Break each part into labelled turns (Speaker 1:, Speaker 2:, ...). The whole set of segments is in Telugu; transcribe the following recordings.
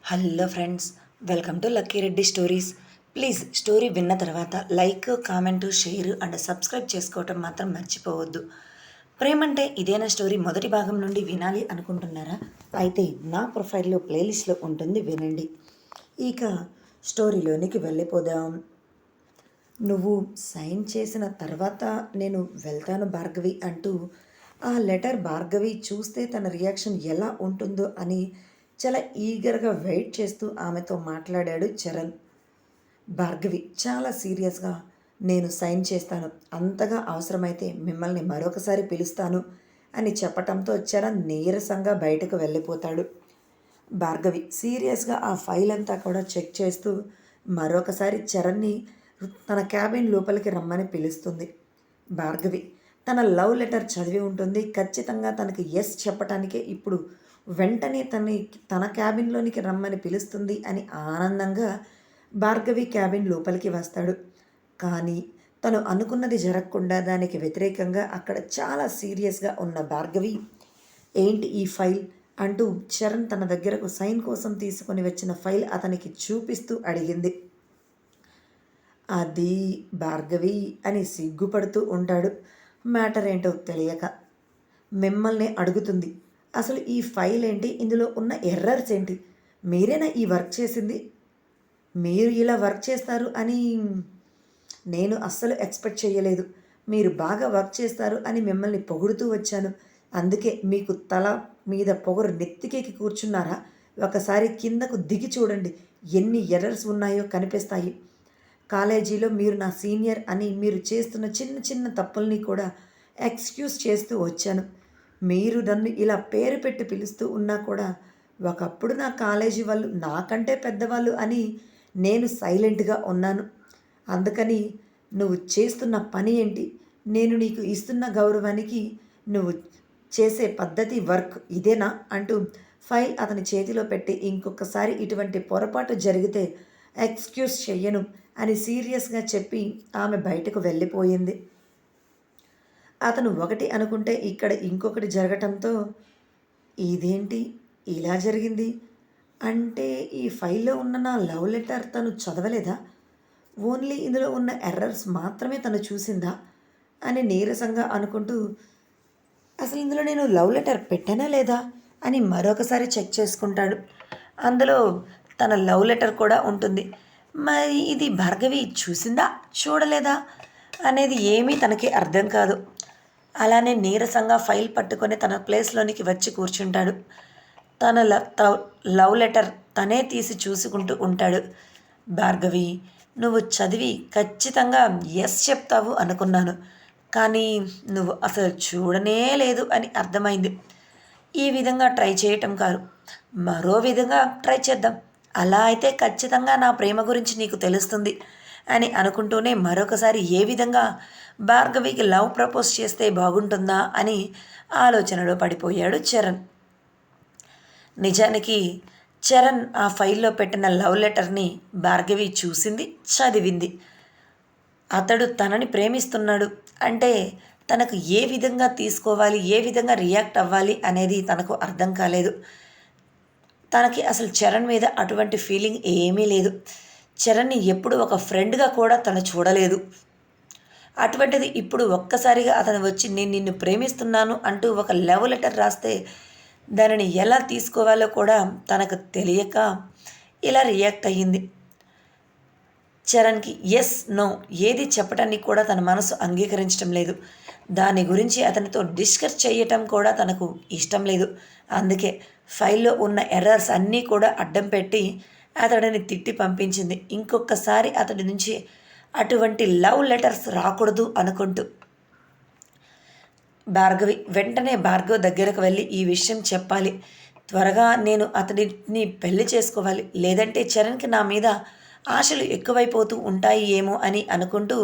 Speaker 1: Hello friends, welcome to Lucky Reddy stories. Please story విన్న తర్వాత like, comment, share and subscribe చేసుకోవటం మాత్రం మర్చిపోవద్దు. ప్రేమంటే ఇదేనా స్టోరీ మొదటి భాగం నుండి వినాలి అనుకుంటున్నారా? అయితే నా ప్రొఫైల్లో ప్లేలిస్ట్లో ఉంటుంది, వినండి. ఇక స్టోరీలోనికి వెళ్ళిపోదాం. నువ్వు సైన్ చేసిన తర్వాత నేను వెళ్తాను భార్గవి అంటూ ఆ లెటర్ భార్గవి చూస్తే తన రియాక్షన్ ఎలా ఉంటుందో అని చాలా ఈగర్గా వెయిట్ చేస్తూ ఆమెతో మాట్లాడాడు చరణ్. భార్గవి చాలా సీరియస్గా, నేను సైన్ చేస్తాను, అంతగా అవసరమైతే మిమ్మల్ని మరొకసారి పిలుస్తాను అని చెప్పటంతో చరణ్ నీరసంగా బయటకు వెళ్ళిపోతాడు. భార్గవి సీరియస్గా ఆ ఫైల్ అంతా కూడా చెక్ చేస్తూ మరొకసారి చరణ్ని తన క్యాబిన్ లోపలికి రమ్మని పిలుస్తుంది. భార్గవి తన లవ్ లెటర్ చదివి ఉంటుంది. ఖచ్చితంగా తనకి ఎస్ చెప్పటానికే ఇప్పుడు వెంటనే తన క్యాబిన్లోనికి రమ్మని పిలుస్తుంది అని ఆనందంగా భార్గవి క్యాబిన్ లోపలికి వస్తాడు. కానీ తను అనుకున్నది జరగకుండా దానికి వ్యతిరేకంగా అక్కడ చాలా సీరియస్గా ఉన్న భార్గవి, ఏంటి ఈ ఫైల్ అంటూ చరణ్ తన దగ్గరకు సైన్ కోసం తీసుకొని వచ్చిన ఫైల్ అతనికి చూపిస్తూ అడిగింది. అది భార్గవి అని సిగ్గుపడుతూ ఉంటాడు. మ్యాటర్ ఏంటో తెలియక మిమ్మల్ని అడుగుతుంది. అసలు ఈ ఫైల్ ఏంటి, ఇందులో ఉన్న ఎర్రర్స్ ఏంటి, మీరేనా ఈ వర్క్ చేసింది? మీరు ఇలా వర్క్ చేస్తారు అని నేను అస్సలు ఎక్స్పెక్ట్ చేయలేదు. మీరు బాగా వర్క్ చేస్తారు అని మిమ్మల్ని పొగుడుతూ వచ్చాను. అందుకే మీకు తల మీద పొగరు నెత్తికేకి కూర్చున్నారా? ఒకసారి కిందకు దిగి చూడండి, ఎన్ని ఎర్రర్స్ ఉన్నాయో కనిపిస్తాయి. కాలేజీలో మీరు నా సీనియర్ అని మీరు చేస్తున్న చిన్న చిన్న తప్పుల్ని కూడా ఎక్స్క్యూజ్ చేస్తూ వచ్చాను. మీరు నన్ను ఇలా పేరు పెట్టి పిలుస్తూ ఉన్నా కూడా ఒకప్పుడు నా కాలేజీ వాళ్ళు నాకంటే పెద్దవాళ్ళు అని నేను సైలెంట్గా ఉన్నాను. అందుకని నువ్వు చేస్తున్న పని ఏంటి, నేను నీకు ఇస్తున్న గౌరవానికి నువ్వు చేసే పద్ధతి వర్క్ ఇదేనా అంటూ ఫైల్ అతని చేతిలో పెట్టి, ఇంకొకసారి ఇటువంటి పొరపాటు జరిగితే ఎక్స్క్యూజ్ చెయ్యను అని సీరియస్గా చెప్పి ఆమె బయటకు వెళ్ళిపోయింది. అతను ఒకటి అనుకుంటే ఇక్కడ ఇంకొకటి జరగటంతో, ఇదేంటి ఇలా జరిగింది అంటే ఈ ఫైల్లో ఉన్న నా లవ్ లెటర్ తను చదవలేదా? ఓన్లీ ఇందులో ఉన్న ఎర్రర్స్ మాత్రమే తను చూసిందా అని నీరసంగా అనుకుంటూ, అసలు ఇందులో నేను లవ్ లెటర్ పెట్టానా లేదా అని మరొకసారి చెక్ చేసుకుంటాడు. అందులో తన లవ్ లెటర్ కూడా ఉంటుంది. మరి ఇది భార్గవి చూసిందా చూడలేదా అనేది ఏమీ తనకి అర్థం కాదు. అలానే నీరసంగా ఫైల్ పట్టుకొని తన ప్లేస్లోనికి వచ్చి కూర్చుంటాడు. తన లవ్ లెటర్ తనే తీసి చూసుకుంటూ ఉంటాడు. భార్గవి, నువ్వు చదివి ఖచ్చితంగా ఎస్ చెప్తావు అనుకున్నాను, కానీ నువ్వు అసలు చూడనే లేదు అని అర్థమైంది. ఈ విధంగా ట్రై చేయటం కాదు, మరో విధంగా ట్రై చేద్దాం. అలా అయితే ఖచ్చితంగా నా ప్రేమ గురించి నీకు తెలుస్తుంది అని అనుకుంటూనే మరొకసారి ఏ విధంగా భార్గవికి లవ్ ప్రపోజ్ చేస్తే బాగుంటుందా అని ఆలోచనలో పడిపోయాడు చరణ్. నిజానికి చరణ్ ఆ ఫైల్లో పెట్టిన లవ్ లెటర్ని భార్గవి చూసింది, చదివింది. అతడు తనని ప్రేమిస్తున్నాడు అంటే తనకు ఏ విధంగా తీసుకోవాలి, ఏ విధంగా రియాక్ట్ అవ్వాలి అనేది తనకు అర్థం కాలేదు. తనకి అసలు చరణ్ మీద అటువంటి ఫీలింగ్ ఏమీ లేదు. చరణ్ని ఎప్పుడు ఒక ఫ్రెండ్గా కూడా తను చూడలేదు. అటువంటిది ఇప్పుడు ఒక్కసారిగా అతను వచ్చి నేను నిన్ను ప్రేమిస్తున్నాను అంటూ ఒక లవ్ లెటర్ రాస్తే దానిని ఎలా తీసుకోవాలో కూడా తనకు తెలియక ఇలా రియాక్ట్ అయ్యింది. చరణ్కి ఎస్ నో ఏది చెప్పటానికి కూడా తన మనసు అంగీకరించడం లేదు. దాని గురించి అతనితో డిస్కస్ చేయటం కూడా తనకు ఇష్టం లేదు. అందుకే ఫైల్లో ఉన్న ఎర్రర్స్ అన్నీ కూడా అడ్డం పెట్టి అతడిని తిట్టి పంపించింది. ఇంకొకసారి అతడి నుంచి అటువంటి లవ్ లెటర్స్ రాకూడదు అనుకుంటూ. వెంటనే భార్గవ్ దగ్గరకు వెళ్ళి ఈ విషయం చెప్పాలి, త్వరగా నేను అతడిని పెళ్లి చేసుకోవాలి, లేదంటే చరణ్కి నా మీద ఆశలు ఎక్కువైపోతూ ఉంటాయి ఏమో అని అనుకుంటూ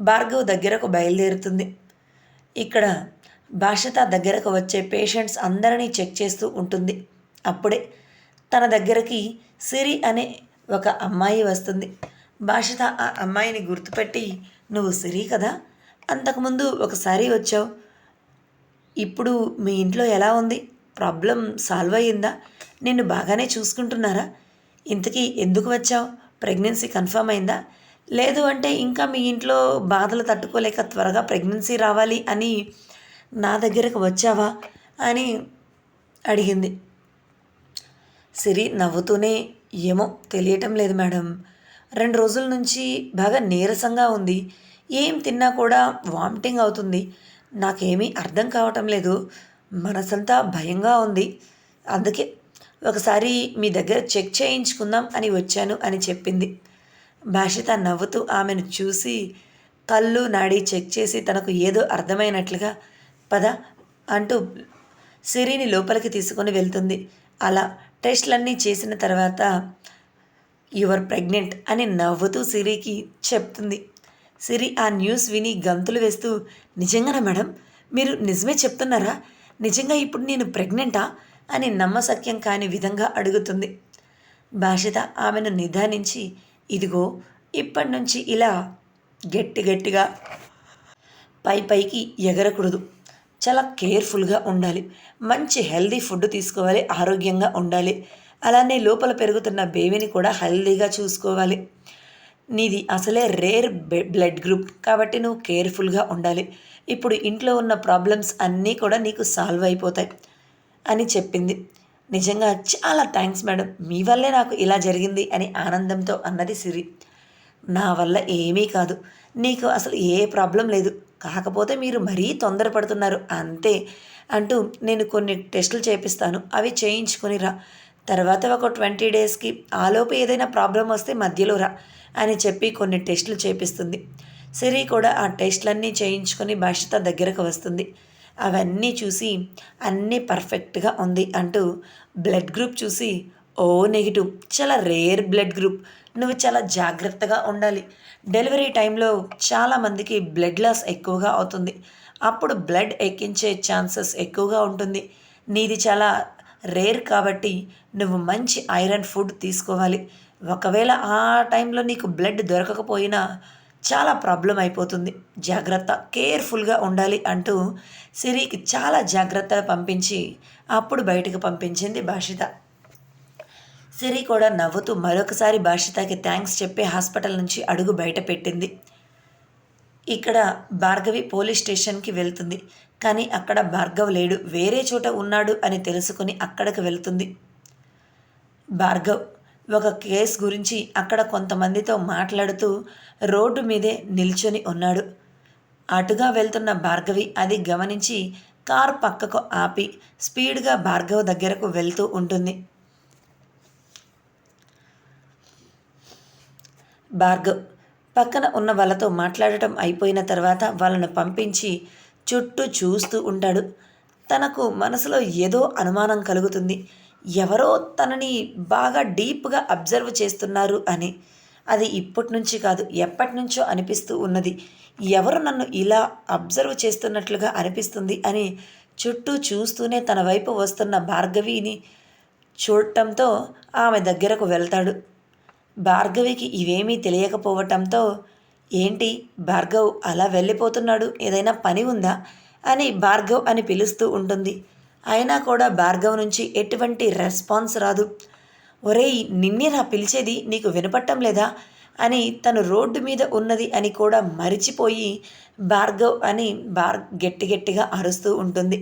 Speaker 1: భార్గవ్ దగ్గరకు బయలుదేరుతుంది. ఇక్కడ భాషత దగ్గరకు వచ్చే పేషెంట్స్ అందరినీ చెక్ చేస్తూ ఉంటుంది. అప్పుడే తన దగ్గరికి సిరి అనే ఒక అమ్మాయి వస్తుంది. భాషత ఆ అమ్మాయిని గుర్తుపెట్టి, నువ్వు సిరి కదా, అంతకుముందు ఒకసారి వచ్చావు, ఇప్పుడు మీ ఇంట్లో ఎలా ఉంది, ప్రాబ్లం సాల్వ్ అయ్యిందా, నిన్ను బాగానే చూసుకుంటున్నారా, ఇంతకీ ఎందుకు వచ్చావు? ప్రెగ్నెన్సీ కన్ఫర్మ్ అయిందా? లేదు అంటే ఇంకా మీ ఇంట్లో బాధలు తట్టుకోలేక త్వరగా ప్రెగ్నెన్సీ రావాలి అని నా దగ్గరకు వచ్చావా అని అడిగింది. సిరి నవ్వుతూనే, ఏమో తెలియటం లేదు మేడం. 2 రోజుల నుంచి బాగా నీరసంగా ఉంది. ఏం తిన్నా కూడా వామిటింగ్ అవుతుంది. నాకేమీ అర్థం కావటం లేదు. మనసంతా భయంగా ఉంది. అందుకే ఒకసారి మీ దగ్గర చెక్ చేయించుకుందాం అని వచ్చాను అని చెప్పింది. భాషిత నవ్వుతూ ఆమెను చూసి కళ్ళు నాడి చెక్ చేసి తనకు ఏదో అర్థమైనట్లుగా పద అంటూ సిరిని లోపలికి తీసుకొని వెళ్తుంది. అలా టెస్ట్‌లన్నీ చేసిన తర్వాత యు ఆర్ ప్రెగ్నెంట్ అని నవ్వుతూ సిరికి చెప్తుంది. సిరి ఆ న్యూస్ విని గంతులు వేస్తూ, నిజంగానా మేడం? మీరు నిజమే చెప్తున్నారా? నిజంగా ఇప్పుడు నేను ప్రెగ్నెంటా అని నమ్మశక్యం కాని విధంగా అడుగుతుంది. భాషిత ఆమెను నిదానించి, ఇదిగో ఇప్పటి నుంచి ఇలా గట్టి గట్టిగా పైకి ఎగరకూడదు. చాలా కేర్ఫుల్గా ఉండాలి. మంచి హెల్దీ ఫుడ్ తీసుకోవాలి. ఆరోగ్యంగా ఉండాలి. అలానే లోపల పెరుగుతున్న బేబీని కూడా హెల్దీగా చూసుకోవాలి. నీది అసలే రేర్ బ్లడ్ గ్రూప్ కాబట్టి నువ్వు కేర్ఫుల్గా ఉండాలి. ఇప్పుడు ఇంట్లో ఉన్న ప్రాబ్లమ్స్ అన్నీ కూడా నీకు సాల్వ్ అయిపోతాయి అని చెప్పింది. నిజంగా చాలా థ్యాంక్స్ మేడం. మీ వల్లే నాకు ఇలా జరిగింది అని ఆనందంతో అన్నది సిరి. నా వల్ల ఏమీ కాదు. నీకు అసలు ఏ ప్రాబ్లం లేదు. కాకపోతే మీరు మరీ తొందరపడుతున్నారు అంతే అంటూ నేను కొన్ని టెస్టులు చేపిస్తాను. అవి చేయించుకొని రా. తర్వాత ఒక 20 డేస్‌కి ఆలోపు ఏదైనా ప్రాబ్లం వస్తే మధ్యలో రా అని చెప్పి కొన్ని టెస్టులు చేపిస్తుంది. సిరి కూడా ఆ టెస్టులన్నీ చేయించుకొని భాషిత దగ్గరకు వస్తుంది. అవన్నీ చూసి అన్నీ పర్ఫెక్ట్‌గా ఉంది అంటూ బ్లడ్ గ్రూప్ చూసి, ఓ నెగెటివ్, చాలా రేర్ బ్లడ్ గ్రూప్. నువ్వు చాలా జాగ్రత్తగా ఉండాలి. డెలివరీ టైంలో చాలామందికి బ్లడ్ లాస్ ఎక్కువగా అవుతుంది. అప్పుడు బ్లడ్ ఎక్కించే ఛాన్సెస్ ఎక్కువగా ఉంటుంది. నీది చాలా రేర్ కాబట్టి నువ్వు మంచి ఐరన్ ఫుడ్ తీసుకోవాలి. ఒకవేళ ఆ టైంలో నీకు బ్లడ్ దొరకకపోయినా చాలా ప్రాబ్లం అయిపోతుంది. జాగ్రత్త, కేర్ఫుల్గా ఉండాలి అంటూ సిరికి చాలా జాగ్రత్తగా పంపించి అప్పుడు బయటకు పంపించింది భాషిత. సిరి కూడా నవ్వుతూ మరొకసారి భాషితకి థ్యాంక్స్ చెప్పి హాస్పిటల్ నుంచి అడుగు బయట పెట్టింది. ఇక్కడ భార్గవి పోలీస్ స్టేషన్కి వెళ్తుంది. కానీ అక్కడ భార్గవ్ లేడు, వేరే చోట ఉన్నాడు అని తెలుసుకుని అక్కడికి వెళ్తుంది. భార్గవ్ ఒక కేసు గురించి అక్కడ కొంతమందితో మాట్లాడుతూ రోడ్డు మీదే నిల్చొని ఉన్నాడు. అటుగా వెళ్తున్న భార్గవి అది గమనించి కారు పక్కకు ఆపి స్పీడ్గా భార్గవ్ దగ్గరకు వెళ్తూ ఉంటుంది. భార్గవ్ పక్కన ఉన్న వాళ్ళతో మాట్లాడటం అయిపోయిన తర్వాత వాళ్ళను పంపించి చుట్టూ చూస్తూ ఉంటాడు. తనకు మనసులో ఏదో అనుమానం కలుగుతుంది. ఎవరో తనని బాగా డీప్గా అబ్జర్వ్ చేస్తున్నారు అని. అది ఇప్పటి నుంచి కాదు, ఎప్పటి నుంచో అనిపిస్తూ ఉన్నది. ఎవరు నన్ను ఇలా అబ్జర్వ్ చేస్తున్నట్లుగా అనిపిస్తుంది అని చుట్టూ చూస్తూనే తన వైపు వస్తున్న భార్గవిని చూడటంతో ఆమె దగ్గరకు వెళ్తాడు. భార్గవికి ఇవేమీ తెలియకపోవటంతో, ఏంటి భార్గవ్ అలా వెళ్ళిపోతున్నాడు, ఏదైనా పని ఉందా అని భార్గవ్ అని పిలుస్తూ ఉంటుంది. అయినా కూడా భార్గవ్ నుంచి ఎటువంటి రెస్పాన్స్ రాదు. ఒరేయ్, నిన్నేనా పిలిచేది, నీకు వినపట్టం లేదా అని తను రోడ్డు మీద ఉన్నది అని కూడా మరిచిపోయి భార్గవ్ అని గట్టి గట్టిగా అరుస్తూ ఉంటుంది.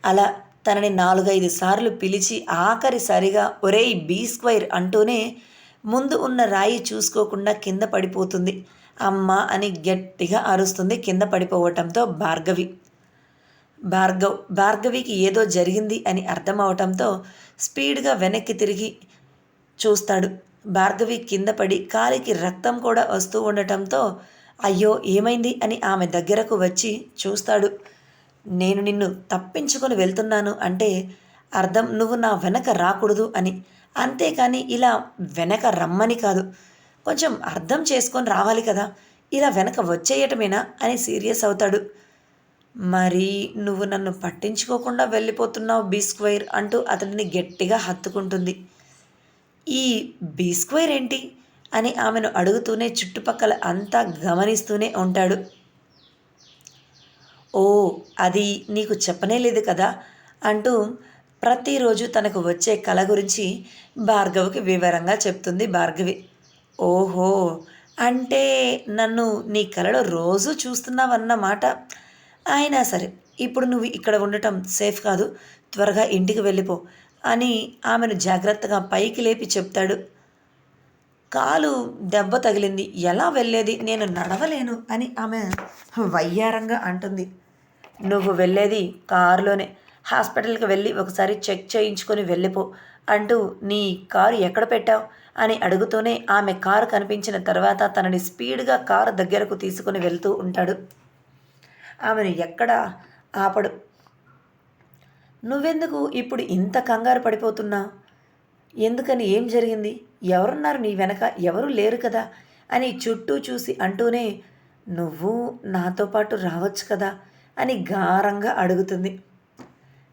Speaker 1: అలా తనని 4-5 సార్లు పిలిచి ఆఖరిసారిగా ఒరేయ్ బీ2 అంటూనే ముందు ఉన్న రాయి చూసుకోకుండా కింద పడిపోతుంది. అమ్మ అని గట్టిగా అరుస్తుంది కింద పడిపోవటంతో భార్గవికి ఏదో జరిగింది అని అర్థమవటంతో స్పీడ్గా వెనక్కి తిరిగి చూస్తాడు. భార్గవి కింద పడి కాలికి రక్తం కూడా వస్తూ ఉండటంతో అయ్యో ఏమైంది అని ఆమె దగ్గరకు వచ్చి చూస్తాడు. నేను నిన్ను తప్పించుకొని వెళ్తున్నాను అంటే అర్థం నువ్వు నా వెనక రాకూడదు అని, అంతేకాని ఇలా వెనక రమ్మని కాదు. కొంచెం అర్థం చేసుకొని రావాలి కదా, ఇలా వెనక వచ్చేయటమేనా అని సీరియస్ అవుతాడు. మరి నువ్వు నన్ను పట్టించుకోకుండా వెళ్ళిపోతున్నావు బీ2 అంటూ అతడిని గట్టిగా హత్తుకుంటుంది. ఈ బీ2 ఏంటి అని ఆమెను అడుగుతూనే చుట్టుపక్కల అంతా గమనిస్తూనే ఉంటాడు. ఓ, అది నీకు చెప్పనే లేదు కదా అంటూ ప్రతిరోజు తనకు వచ్చే కల గురించి భార్గవ్కి వివరంగా చెప్తుంది భార్గవి. ఓహో! అంటే నన్ను నీ కలలో రోజూ చూస్తున్నావన్నమాట. అయినా సరే, ఇప్పుడు నువ్వు ఇక్కడ ఉండటం సేఫ్ కాదు. త్వరగా ఇంటికి వెళ్ళిపో అని ఆమెను జాగ్రత్తగా పైకి లేపి చెప్తాడు. కాలు దెబ్బ తగిలింది. ఎలా వెళ్ళేది? నేను నడవలేను అని ఆమె వయ్యారంగా అంటుంది. నువ్వు వెళ్ళేది కారులోనే. హాస్పిటల్కి వెళ్ళి ఒకసారి చెక్ చేయించుకొని వెళ్ళిపో అంటూ నీ కారు ఎక్కడ పెట్టావు అని అడుగుతూనే ఆమె కారు కనిపించిన తర్వాత తనని స్పీడ్గా కారు దగ్గరకు తీసుకుని వెళ్తూ ఉంటాడు. ఆమెను ఎక్కడ ఆపడు. నువ్వెందుకు ఇప్పుడు ఇంత కంగారు పడిపోతున్నావు? ఎందుకని? ఏం జరిగింది? ఎవరున్నారు నీ వెనక? ఎవరూ లేరు కదా అని చుట్టూ చూసి అంటూనే నువ్వు నాతో పాటు రావచ్చు కదా అని గారంగా అడుగుతుంది.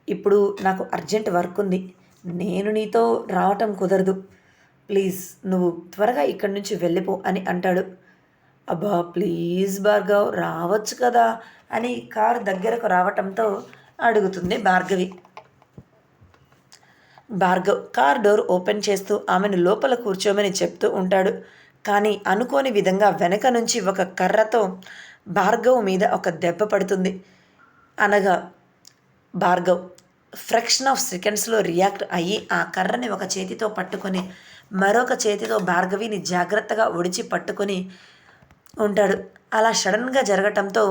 Speaker 1: ఇప్పుడు నాకు అర్జెంట్ వర్క్ ఉంది. నేను నీతో రావటం కుదరదు. ప్లీజ్ నువ్వు త్వరగా ఇక్కడి నుంచి వెళ్ళిపో అని అంటాడు. అబ్బా ప్లీజ్ భార్గవ్ రావచ్చు కదా అని కారు దగ్గరకు రావటంతో అడుగుతుంది Bhargavi. Bhargav car door open చేస్తూ ఆమెను లోపల కూర్చోమని చెప్తూ ఉంటాడు. కానీ అనుకోని విధంగా వెనక నుంచి ఒక కర్రతో భార్గవ్ మీద ఒక దెబ్బ పడుతుంది. అనగా భార్గవ్ ఫ్రాక్షన్ ఆఫ్ సెకండ్స్లో రియాక్ట్ అయ్యి ఆ కర్రని ఒక చేతితో పట్టుకొని మరొక చేతితో భార్గవిని జాగ్రత్తగా ఒడిచి పట్టుకొని ఉంటాడు. అలా సడన్గా జరగటంతో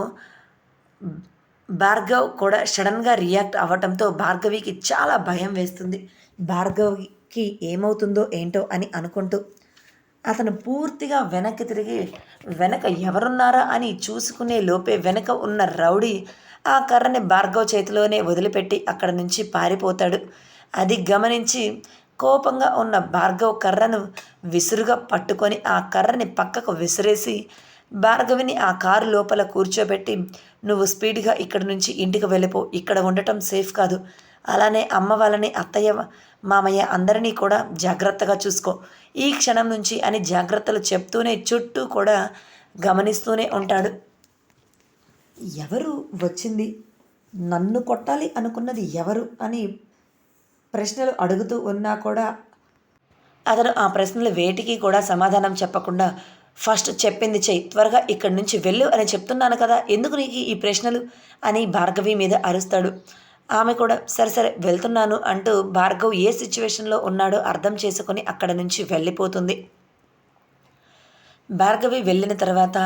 Speaker 1: భార్గవ్ కూడా సడన్గా రియాక్ట్ అవ్వటంతో భార్గవికి చాలా భయం వేస్తుంది. భార్గవికి ఏమవుతుందో ఏంటో అని అనుకుంటూ అతను పూర్తిగా వెనక్కి తిరిగి వెనక ఎవరున్నారా అని చూసుకునే లోపే వెనక ఉన్న రౌడీ ఆ కర్రని భార్గవ్ చేతిలోనే వదిలిపెట్టి అక్కడ నుంచి పారిపోతాడు. అది గమనించి కోపంగా ఉన్న భార్గవ్ కర్రను విసురుగా పట్టుకొని ఆ కర్రని పక్కకు విసిరేసి భార్గవిని ఆ కారు లోపల కూర్చోబెట్టి నువ్వు స్పీడ్గా ఇక్కడి నుంచి ఇంటికి వెళ్ళిపో. ఇక్కడ ఉండటం సేఫ్ కాదు. అలానే అమ్మ వాళ్ళని, అత్తయ్య, మామయ్య అందరినీ కూడా జాగ్రత్తగా చూసుకో ఈ క్షణం నుంచి అని జాగ్రత్తలు చెప్తూనే చుట్టూ కూడా గమనిస్తూనే ఉంటాడు. ఎవరు వచ్చింది? నన్ను కొట్టాలి అనుకున్నది ఎవరు అని ప్రశ్నలు అడుగుతూ ఉన్నా కూడా అతను ఆ ప్రశ్నలు వేటికి కూడా సమాధానం చెప్పకుండా ఫస్ట్ చెప్పింది చెయ్యి, త్వరగా ఇక్కడి నుంచి వెళ్ళు అని చెప్తున్నాను కదా, ఎందుకు నీకు ఈ ప్రశ్నలు అని భార్గవి మీద అరుస్తాడు. ఆమె కూడా సరే సరే వెళ్తున్నాను అంటూ భార్గవ్ ఏ సిచ్యువేషన్లో ఉన్నాడో అర్థం చేసుకొని అక్కడ నుంచి వెళ్ళిపోతుంది. భార్గవి వెళ్ళిన తర్వాత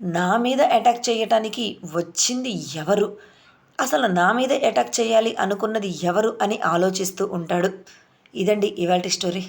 Speaker 1: నా మీద అటాక్ చేయటానికి వచ్చింది ఎవరు, అసలు నా మీద అటాక్ చేయాలి అనుకున్నది ఎవరు అని ఆలోచిస్తూ ఉంటాడు. ఇదండి ఇవాల్టి స్టోరీ.